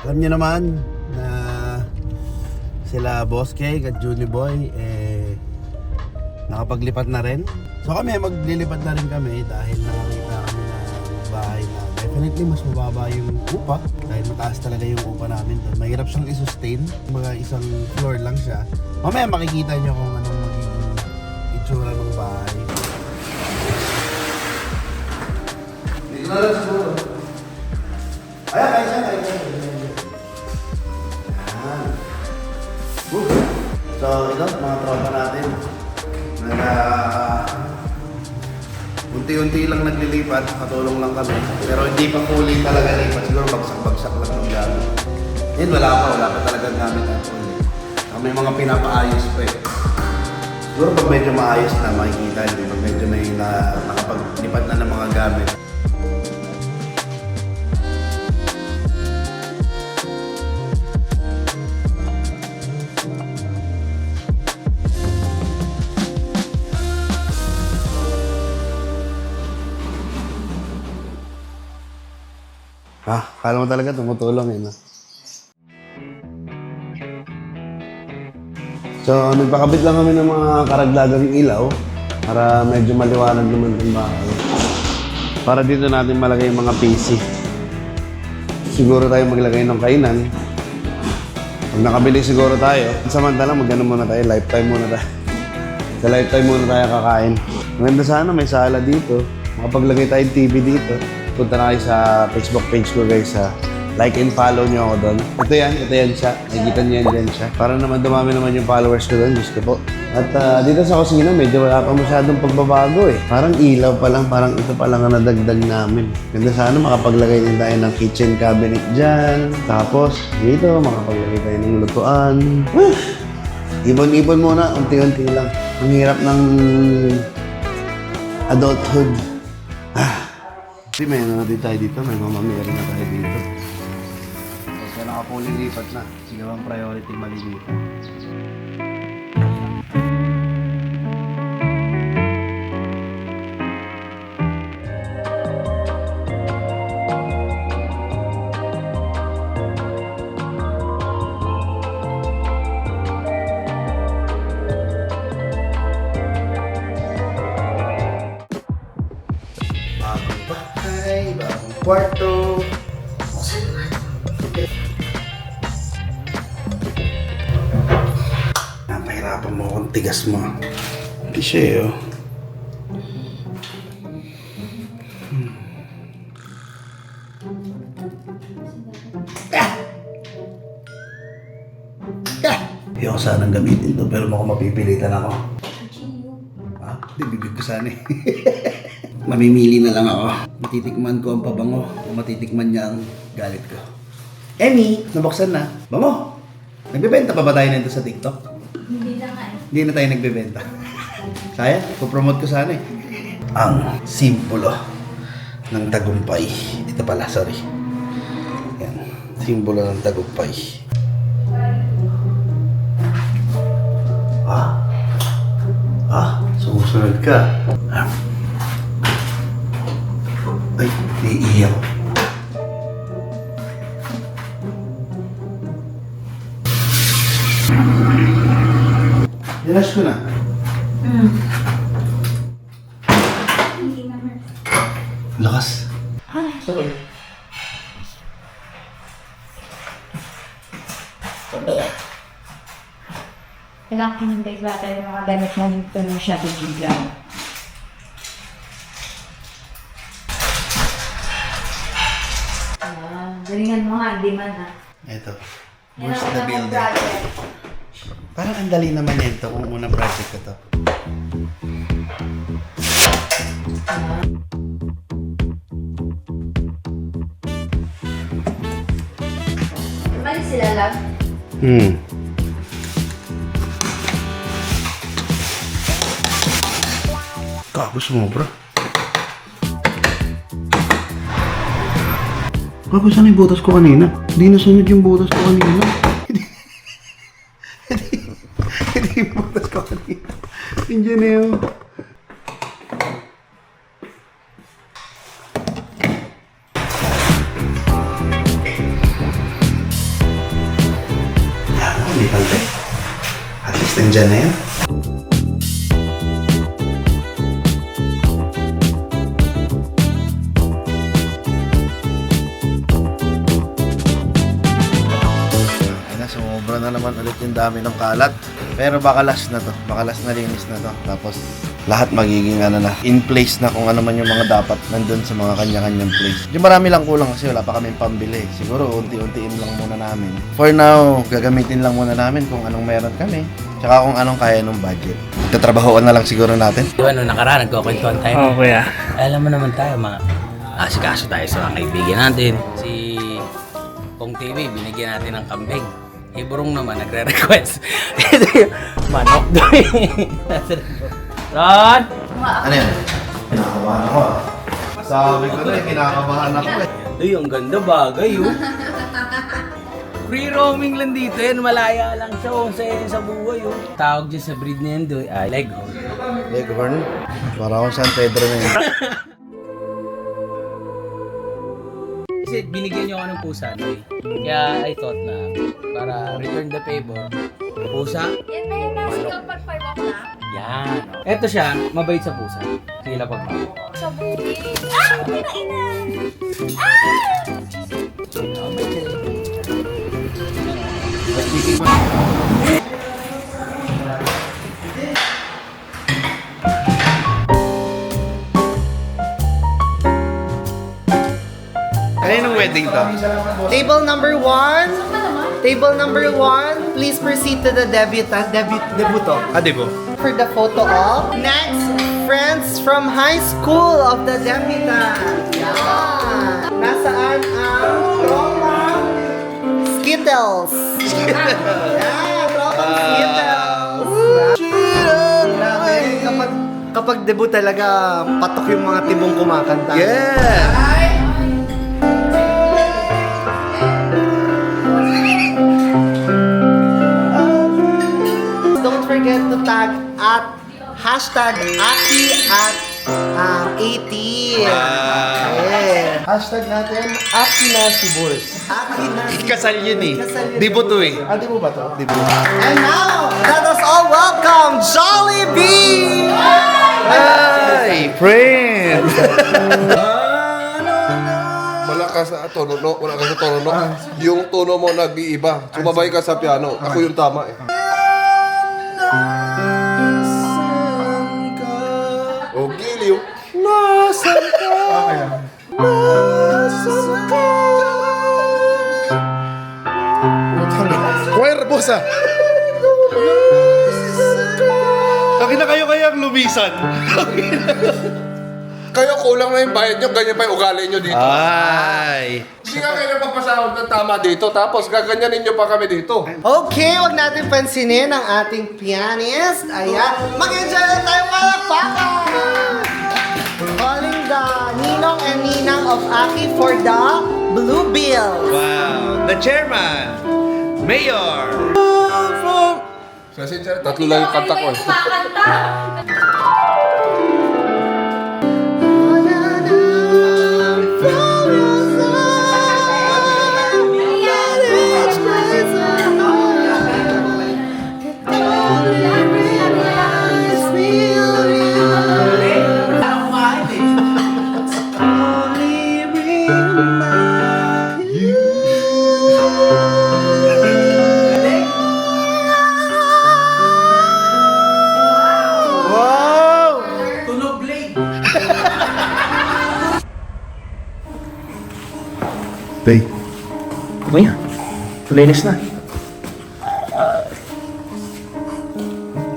Alam niyo naman na sila Boss K at Julie Boy nakapaglipat na rin. So kami maglilipat na rin kami dahil nakakita kami na bahay na definitely mas mababa yung upa dahil mataas talaga yung upa namin doon. Mahirap siyang i-sustain, mga isang floor lang siya. Mamaya makikita niyo kung anong magiging itsura ng bahay. Dito na lang siguro. Ayan. So ito, mga tropa natin unti-unti lang naglilipat, katulong lang kami pero hindi pa fully talaga lipat, siguro bagsak-bagsak lang ng gamit. Yan, wala pa talagang gamit at fully. May mga pinapaayos pa eh. Siguro pag medyo maayos na makikita nyo, pag medyo may nakapaglipat na ng mga gamit. Kala mo talaga tumutulong eh, no? So, nagpakabit lang kami ng mga karagdagang ilaw para medyo maliwanag naman itong bahay. Para dito natin malagay yung mga PC. Siguro tayo maglagay ng kainan. Pag nakabili siguro tayo, samantala mag-ano muna tayo, lifetime muna tayo. Sa lifetime muna tayo kakain. Maganda sana may sala dito. Makapaglagay tayong TV dito. Punta na kayo sa Facebook page ko guys, like and follow nyo ako doon. Ito yan siya. Nakikita nyo yan dyan siya. Para naman dumami naman yung followers ko doon, Diyos ko po. At dito sa kusina, medyo wala pa masyadong pagbabago eh. Parang ilaw pa lang, parang ito pa lang ang nadagdag namin. Ganda sana makapaglagay din tayo ng kitchen cabinet dyan. Tapos dito, makapaglagay tayo ng lutuan. Ibon-ibon muna, unti-unti lang. Ang hirap ng adulthood. Kasi may ano natin tayo dito, may mamamiri na tayo dito. Kaya nakapulong lipat na. Siguro ang priority malilipat. Bagong kwarto. Napahirapan mo akong tigas mo. Hindi siya eh, oh. Ayoko sanang gamitin to pero mukhang mapipilitan ako. Hindi, bibig ko sana eh. Mamimili na lang ako. Matitikman ko ang pabango o matitikman niya ang galit ko. Emmy, nabuksan na. Bango! Nagbebenta pa ba tayo nito sa TikTok? Hindi na nga eh. Hindi na tayo nagbebenta. Sayang, pupromote ko sana eh. Ang simbolo ng tagumpay. Ito pala, sorry. Yan, simbolo ng tagumpay. Sumusunod ka. Ay, naiiyak. Dinas ko na. Hindi naman. Lakas. Sorry. Kailangan pinintay ba tayo ng mga damit na dito ng Shopee Bigla? Galingan mo nga, hindi man ha. Ito. Boost the builder. Parang ang dali naman ito kung unang project ko to. Mali sila lang. Gago sumobra. Gago, saan yung butas ko kanina? Hindi nasunod yung butas ko kanina. Hindi yung butas ko kanina. Hindi na yun. Nandyan na yan. Sumobra na naman ulit yung dami ng kalat. Pero baka last na to. Baka last na linis na to. Tapos lahat magiging in place na kung ano man yung mga dapat nandun sa mga kanya-kanyang place. Yung marami lang kulang kasi wala pa kaming pambili. Siguro unti-untiin lang muna namin. For now, gagamitin lang muna namin kung anong meron kami. Tsaka kung anong kaya ng budget. Tatrabahoan na lang siguro natin. Diba nung nakaraan, nagkukwentuhan tayo. Oo, kuya. Alam mo naman tayo, mga asikaso tayo sa mga kaibigan natin. Si Pong TV, binigyan natin ng kambing. Iburong naman, nagre-request. Ito yung manok doon. Ron! Ano yan? Kinakabahan ako ah. Sabi ko na kinakabahan ako eh. Uy, ang ganda bagay oh. Free roaming lang dito yan, malaya lang siya oh. Saya sa buhay oh. Tawag dyan sa breed na yan doon, Leghorn. Leghorn? Para akong San Pedro na yun. Kasi binigyan niyo ako ng pusa, no? Kaya I thought na para return the favor, pusa, Yan ba yung nasigaw pag 5 o'clock? yan. Eto siya, mabait sa pusa. Sila pag Sa bukid. Ah! Pinainan! mabait siya. Kaninong wedding to? Table number 1. Table number 1. Please proceed to the debutant. Debuto. Dibo? For the photo op. Next, friends from high school of the debutant. Yeah. Nasaan ang tropang Skittles? Yeah, tropang Skittles. Grabe. Kapag debut talaga, patok yung mga tibong kumakanta. Yeah! Don't forget to tag at hashtag Aki at 80. Yeah. Hashtag natin Aki na si Bulls. Aki na si Kasal yun eh. Kasal yun. Dibo to eh. Ah, di mo ba to? Dibo. And now, let us all welcome Jollibee! Hi, friend! Wala ka sa tono, no? Wala ka sa tono, no? Yung tono mo nag-iiba. Sumabay ka sa piano. Ako yung tama eh. O, giliw. Nasaan ka? Nasaan ka? Choir, boss ah! Taki na kayo kayang lumisan. Kayo kulang na yung bayad nyo, ganyan pa yung ugali nyo dito. Ay! Hindi nga kayo nagpapasahod ng tama dito, tapos gaganyanin nyo pa kami dito. Okay, wag natin pansinin ang ating pianist. Ayan, mag-enjoy na tayo palakpakan! Calling the Ninong and Ninang of Aki for the Blue Bill. Wow! The chairman! Mayor! Sa sincere, tatlo lang yung kanta ko eh. Kumakanta! Tay, Okay na. Linis na.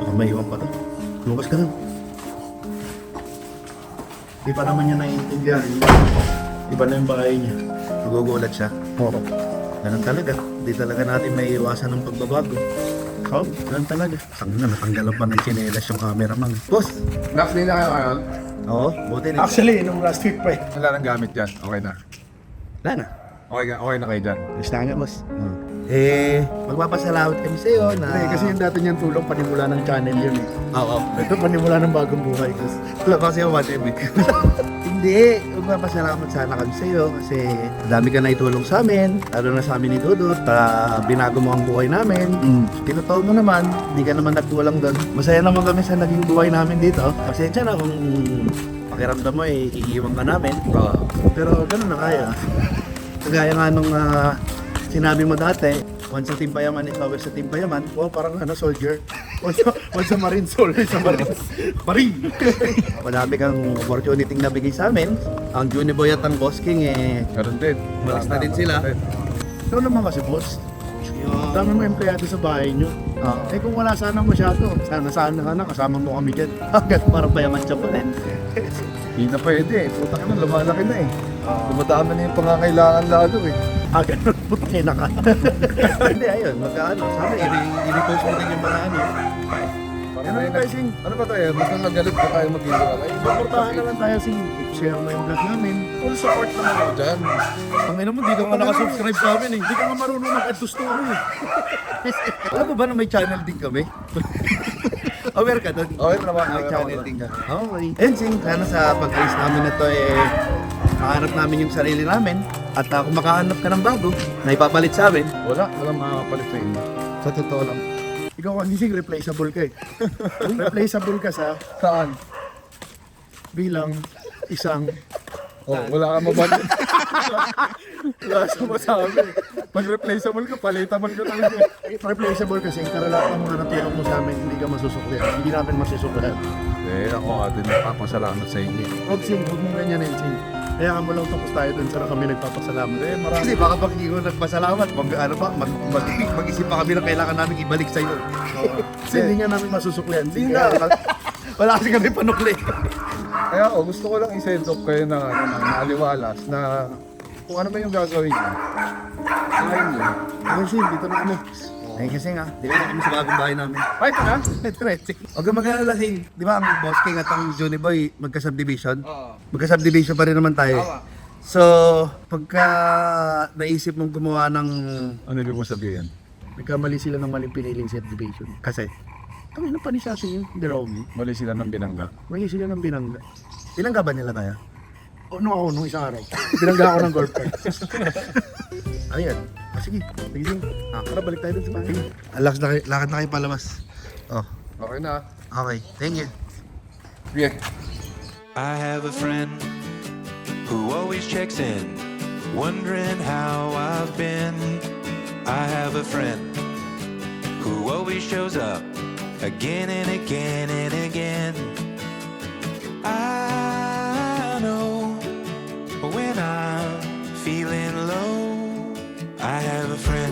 baka may iwan pa to. Lumas ka lang. Di pa naman niya naiintindihan. Iba na yung bahay niya. Nagugulat siya. Oo. Ganun talaga. Di talaga natin may iwasan ng pagbabago. Oo, ganun talaga. Tangina, natanggalan pa ng tsinelas yung cameraman. Boss! Nakli na kayo ngayon? Oo, buti na. Actually, nung last week pa eh. Wala nang gamit yan. Okay na. Wala na. Okay na kayo dyan. Gusto nga, boss. Magpapasalamat kami sa iyo na... Hindi, kasi yung dati niyang tulong, panimula ng channel yun eh. Oo. Ito, panimula ng bagong buhay. Wala kasi yung 1 MB. Hindi, magpapasalamat sana kami sa iyo kasi dami ka na itulong sa amin, lalo na sa amin ni Dudut, binago mo ang buhay namin. Tinotoo mo naman, hindi ka naman nagkulang doon. Masaya naman kami sa naging buhay namin dito. Pasensya na kung pakiramdam mo iiwan ka namin. Pero ganun na kaya. Kagaya nga nung sinabi mo dati, once sa Team Payaman, ikaw sa Team Payaman, parang soldier. Once sa Marine, soldier sa Marine. Marine! Madami kang opportunity nabigay sa amin. Ang Juniboy at ang Boss King, Meron din. malas na din sila. Ikaw naman kasi, boss. Dami mo empleyado sa bahay niyo. Kung wala sana masyado, sana ka na, kasama mo kami dyan. Hanggat parang payaman siya pa rin. Hindi na pwede eh. Puta ka na, lumalaki na eh. Dumadami na yung pangangailangan lalo eh. Ganun, puti na ka. Hindi, ayun, sana i-repost mo din yung mga Ano ba tayo? Basta nagalit pa tayo mag-iwalay. Suportahan na lang tayo, share mo yung vlog namin. Full support naman ako dyan. Ang ina mo, di ka nga nakasubscribe sa amin eh. Di ka nga marunong mag-add to story eh. Alam mo ba na may channel din kami? Aware ka doon? Okay naman. May channel din ka. Okay. And sing, sana sa pag-alis namin na to makahanap namin yung sarili namin. At kung makahanap ka ng bago, na ipapalit sa amin. Walang makakapalit sa inyo. Sa totoo lang. Ikaw kasi replaceable ka eh. Replaceable ka Saan? bilang isang Wala kang mabag. Wala sa masabi. Pag replaceable ka, palitan ka talaga. replaceable kasi karalakan mo na natulong mo sa amin, hindi ka masusuklihan. Hindi namin masusuklihan. Ako nga din nagpapasalamat sa inyo. Huwag mong ganyan eh, Sing. Kaya nga mo lang tapos tayo dun sa kami nagpapasalamat. Marami. Kasi baka pag hindi ko nagpasalamat, mag-isip pa kami na kailangan namin ibalik sa iyo. Kasi hindi nga namin masusuklihan. Hindi na. Wala kasi kami panukli. Kaya gusto ko lang i-send off kayo na maaliwalas na kung ano ba yung gagawin niyo. Ayun lang. Okay, Sing, dito na kami. Ay kasi nga, di ba na kami sa bagong bahay namin. Ay, ito na? Huwag kang mag-alala, Sing. Di ba ang Boss King at ang Johnny Boy magka-subdivision? Magka-subdivision pa rin naman tayo. So, pagka naisip mong gumawa ng... Ano ibig mo sabihin? Nagkamali sila ng maling piniling subdivision. Kasi, Ang ina pa ni Sassy yun, Jerome. Mali sila ng binangga. Mali sila ng binangga. ilang ka ba nila tayo? Nung isang araw. Binangga ako ng golf cart. Ano yan? Sige, sige. Tara, balik tayo dun sa bahay. Lakad na kayo palabas. Oh, Okay na. okay. Thank you. Yeah. I have a friend who always checks in, wondering how I've been. I have a friend who always shows up again and again and again. I know when I'm feeling low, I have a friend.